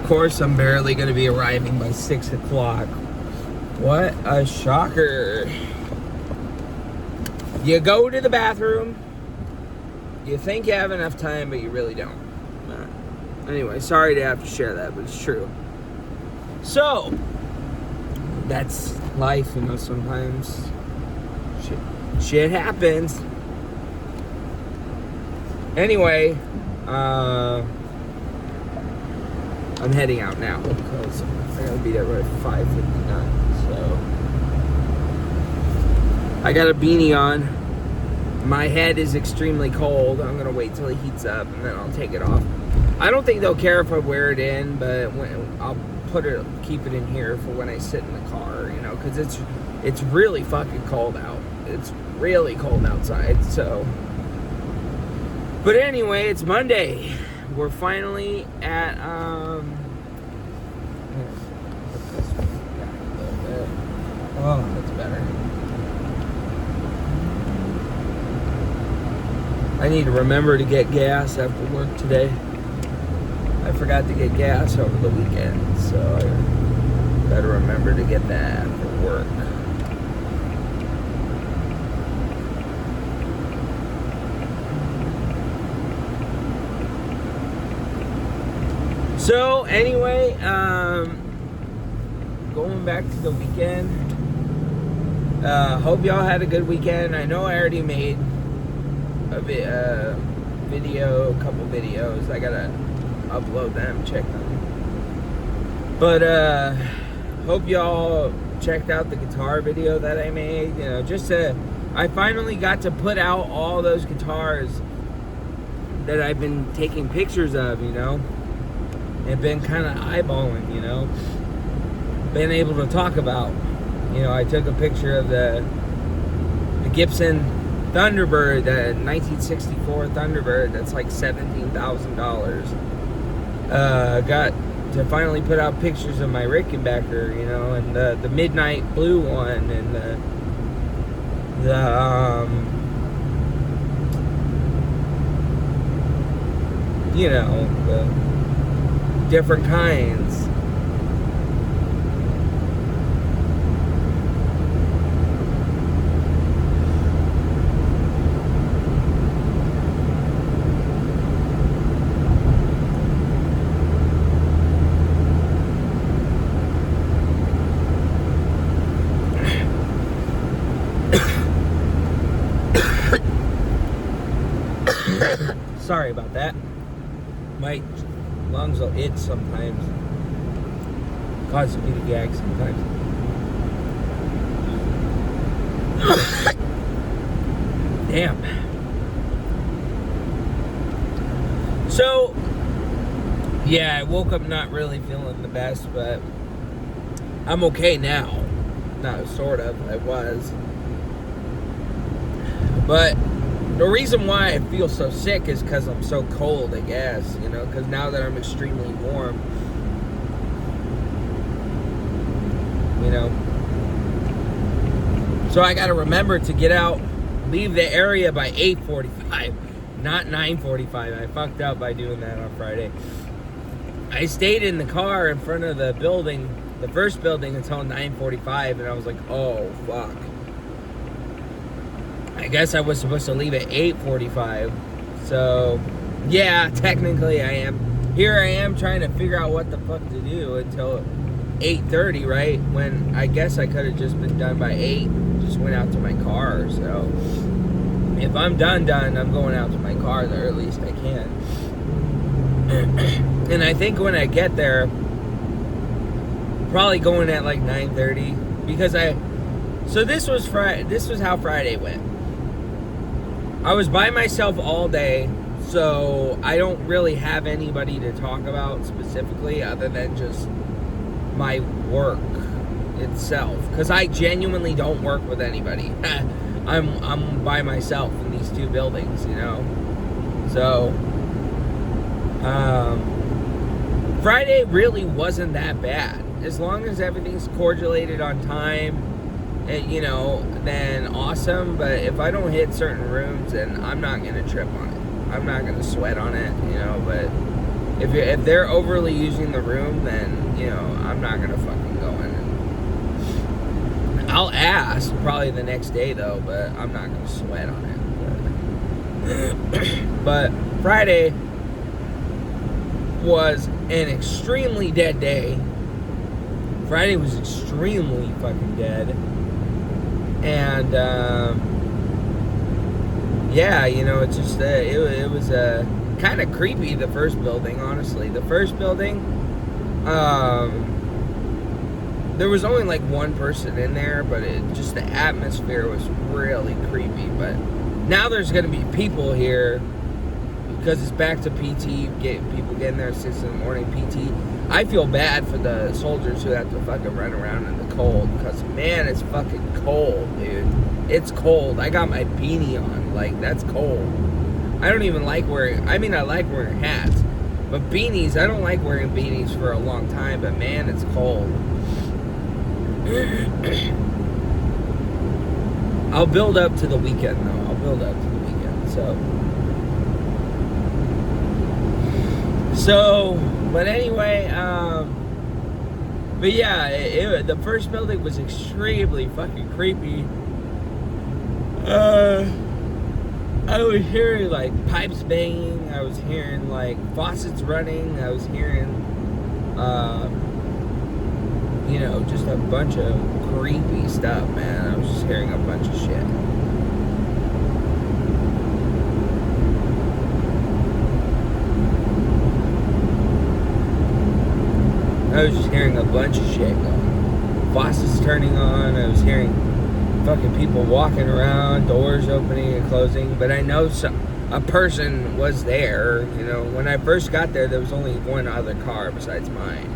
course, I'm barely going to be arriving by 6 o'clock. What a shocker. You go to the bathroom, you think you have enough time, but you really don't. Anyway, sorry to have to share that, but it's true. So, that's life, you know, sometimes shit happens. Anyway, I'm heading out now because I gotta be there by 5:59. So I got a beanie on. My head is extremely cold. I'm gonna wait till it heats up and then I'll take it off. I don't think they'll care if I wear it in, but I'll keep it in here for when I sit in the car, you know, because it's really fucking cold out. It's really cold outside. So, but anyway, it's Monday. We're finally at oh, that's better. I need to remember to get gas after work today. I forgot to get gas over the weekend, so I better remember to get that for work. So anyway, going back to the weekend. Hope y'all had a good weekend. I know I already made a couple videos. I gotta upload them, check them. But hope y'all checked out the guitar video that I made. You know, I finally got to put out all those guitars that I've been taking pictures of, you know. And been kind of eyeballing, you know. Been able to talk about. You know, I took a picture of the Gibson Thunderbird, the 1964 Thunderbird that's like $17,000. Got to finally put out pictures of my Rickenbacker, you know, and the Midnight Blue one, and you know, the different kinds. Sorry about that. My lungs will itch sometimes. Causes me to gag sometimes. Damn. So, yeah, I woke up not really feeling the best, but I'm okay now. No, sort of. I was. But the reason why I feel so sick is because I'm so cold, I guess, you know, because now that I'm extremely warm, you know. So I got to remember to get out, leave the area by 8:45, not 9:45. I fucked up by doing that on Friday. I stayed in the car in front of the building, the first building, until 9:45, and I was like, oh, fuck. I guess I was supposed to leave at 8:45. So, yeah, technically I am. Here I am trying to figure out what the fuck to do until 8:30, right? When I guess I could have just been done by 8. Just went out to my car. So, if I'm done, I'm going out to my car the earliest I can. And I think when I get there, probably going at like 9:30. Because so this was how Friday went. I was by myself all day, so I don't really have anybody to talk about specifically other than just my work itself. Because I genuinely don't work with anybody. I'm by myself in these two buildings, you know. So, Friday really wasn't that bad. As long as everything's cordialated on time, and, you know, then awesome. But if I don't hit certain rooms, then I'm not going to trip on it. I'm not going to sweat on it, you know. But if they're overly using the room, then, you know, I'm not gonna fucking go in. I'll ask probably the next day though, but I'm not gonna sweat on it. But Friday was an extremely dead day. Friday was extremely fucking dead. And yeah, you know, it's just it was kind of creepy. The first building, honestly, the first building, there was only like one person in there, but just the atmosphere was really creepy. But now there's gonna be people here because it's back to PT. People getting there at 6 in the morning. PT. I feel bad for the soldiers who have to fucking run around in the cold because, man, it's fucking cold, dude. It's cold. I got my beanie on. Like, that's cold. I don't even like wearing... I mean, I like wearing hats. But beanies, I don't like wearing beanies for a long time. But, man, it's cold. I'll build up to the weekend, though. I'll build up to the weekend. So... But anyway, but yeah, the first building was extremely fucking creepy. I was hearing like pipes banging, I was hearing like faucets running, I was hearing, you know, just a bunch of creepy stuff, man. I was just hearing a bunch of shit. I was just hearing a bunch of shit going. Faucets turning on. I was hearing fucking people walking around, doors opening and closing. But I know a person was there. You know, when I first got there, there was only one other car besides mine.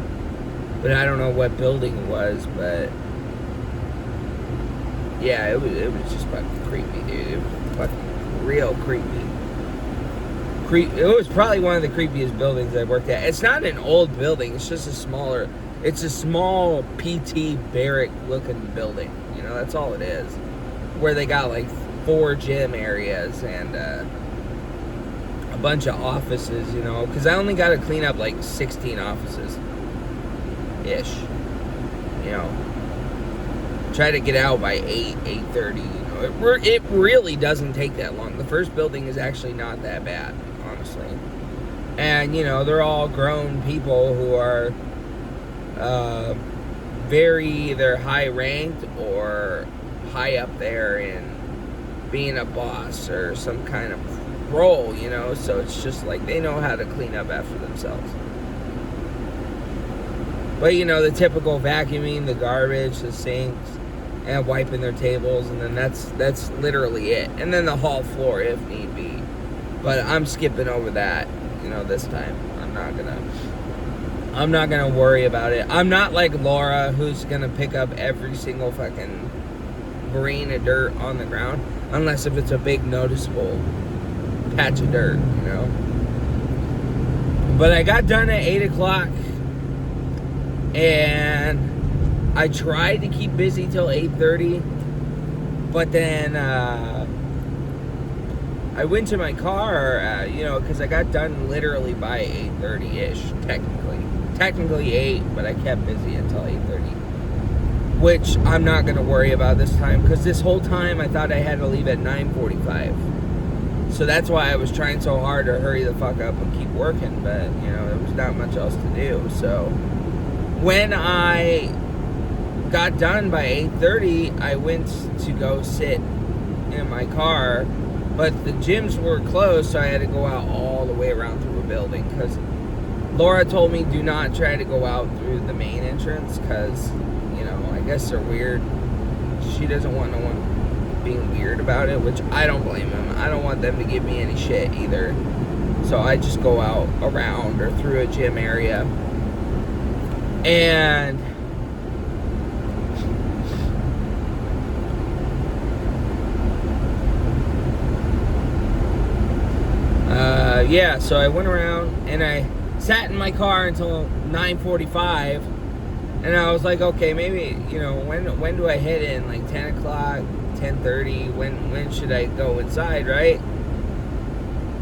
But I don't know what building it was. But yeah, it was just fucking creepy, dude. It was fucking real creepy. It was probably one of the creepiest buildings I worked at. It's not an old building. It's just it's a small PT barrack looking building. You know, that's all it is. Where they got like 4 gym areas and a bunch of offices, you know. Because I only got to clean up like 16 offices-ish. You know. Try to get out by 8:30. You know, it really doesn't take that long. The first building is actually not that bad. Honestly. And, you know, they're all grown people who are very either high ranked or high up there in being a boss or some kind of role, you know, so it's just like they know how to clean up after themselves. But, you know, the typical vacuuming, the garbage, the sinks, and wiping their tables, and then that's literally it. And then the hall floor if need be. But I'm skipping over that, you know, this time. I'm not gonna worry about it. I'm not like Laura, who's gonna pick up every single fucking grain of dirt on the ground, unless if it's a big noticeable patch of dirt, you know. But I got done at 8 o'clock, and I tried to keep busy till 8:30, but then, I went to my car, you know, because I got done literally by 8:30-ish, technically 8, but I kept busy until 8:30, which I'm not going to worry about this time, because this whole time I thought I had to leave at 9:45, so that's why I was trying so hard to hurry the fuck up and keep working, but, you know, there was not much else to do. So when I got done by 8:30, I went to go sit in my car. But the gyms were closed, so I had to go out all the way around through a building. Because Laura told me do not try to go out through the main entrance. Because, you know, I guess they're weird. She doesn't want no one being weird about it, which I don't blame them. I don't want them to give me any shit either. So I just go out around or through a gym area. And yeah, so I went around and I sat in my car until 9:45, and I was like, okay, maybe, you know, when do I head in? Like 10 o'clock, 10:30, when should I go inside, right?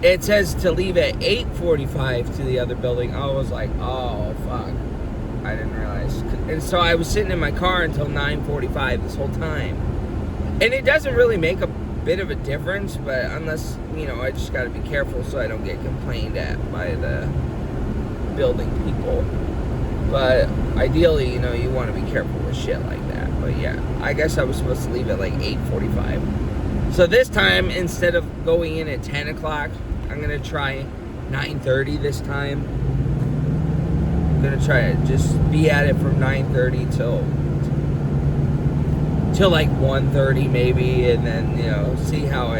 it says to leave at 8:45 to the other building. I was like, oh, fuck. I didn't realize. And so I was sitting in my car until 9:45 this whole time. And it doesn't really make a bit of a difference, but unless, I just got to be careful so I don't get complained at by the building people. But ideally, you want to be careful with shit like that. But yeah, I guess I was supposed to leave at like 8:45. So this time, instead of going in at 10 o'clock, I'm going to try 9:30 this time. I'm going to try to just be at it from 9:30 till like 1:30 maybe, and then, see how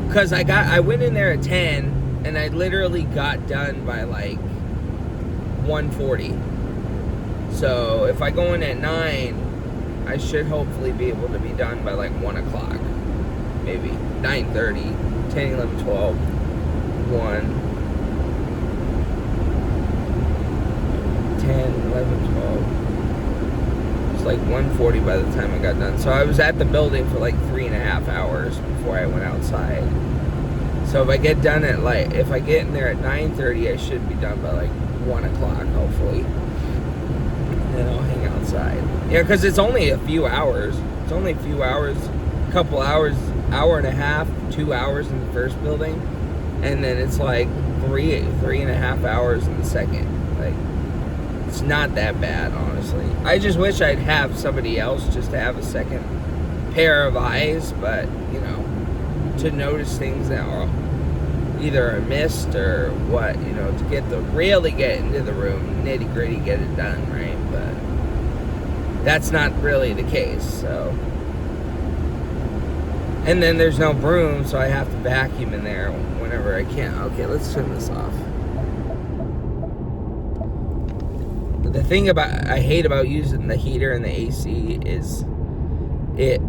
because I went in there at 10, and I literally got done by like 1:40. So if I go in at 9, I should hopefully be able to be done by like 1 o'clock. Maybe 9:30, 10, 11, 12, 1, 10, 11, 12. It's like 1:40 by the time I got done. So I was at the building for like 3.5 hours before I went outside. So if I get done at if I get in there at 9:30, I should be done by like 1 o'clock, hopefully. And then I'll hang outside. Yeah, because it's only a few hours. It's only a few hours, a couple hours, hour and a half, 2 hours in the first building. And then it's like 3.5 hours in the second. Like, it's not that bad, honestly. I just wish I'd have somebody else just to have a second pair of eyes, but, to notice things that are either I missed or what, to really get into the room, nitty gritty, get it done, right? But that's not really the case, so. And then there's no broom, so I have to vacuum in there whenever I can. Okay, let's turn this off. But the thing I hate about using the heater and the AC is it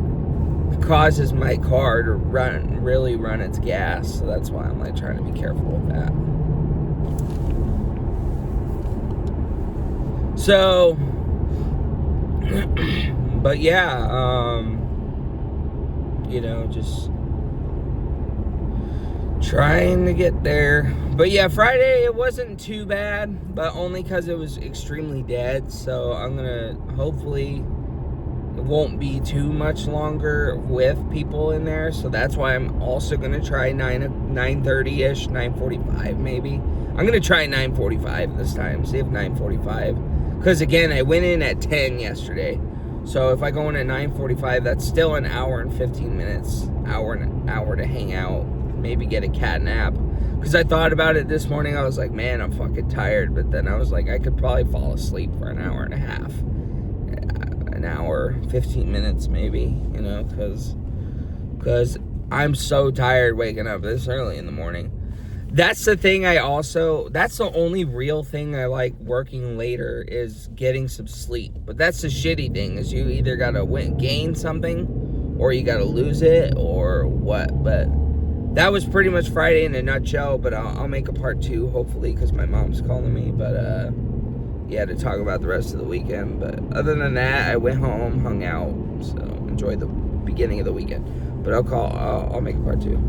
causes my car to really run its gas. So that's why I'm trying to be careful with that. So, but yeah, just trying to get there. But yeah, Friday, it wasn't too bad, but only because it was extremely dead. So I'm gonna, hopefully, it won't be too much longer with people in there. So that's why I'm also gonna try 9:30ish, 9:45 maybe. I'm gonna try 9:45 this time, see if 9:45, because again, I went in at 10 yesterday. So if I go in at 9:45, that's still an hour and 15 minutes, hour to hang out, maybe get a cat nap. Because I thought about it this morning, I was like, man, I'm fucking tired. But then I was like, I could probably fall asleep for an hour and a half, an hour, 15 minutes maybe, because I'm so tired waking up this early in the morning. That's the thing that's the only real thing I like working later, is getting some sleep. But that's the shitty thing, is you either gotta gain something, or you gotta lose it, or what. But that was pretty much Friday in a nutshell, but I'll make a part 2, hopefully, because my mom's calling me. But, yeah, to talk about the rest of the weekend. But other than that, I went home, hung out, so enjoyed the beginning of the weekend. But I'll make a part 2.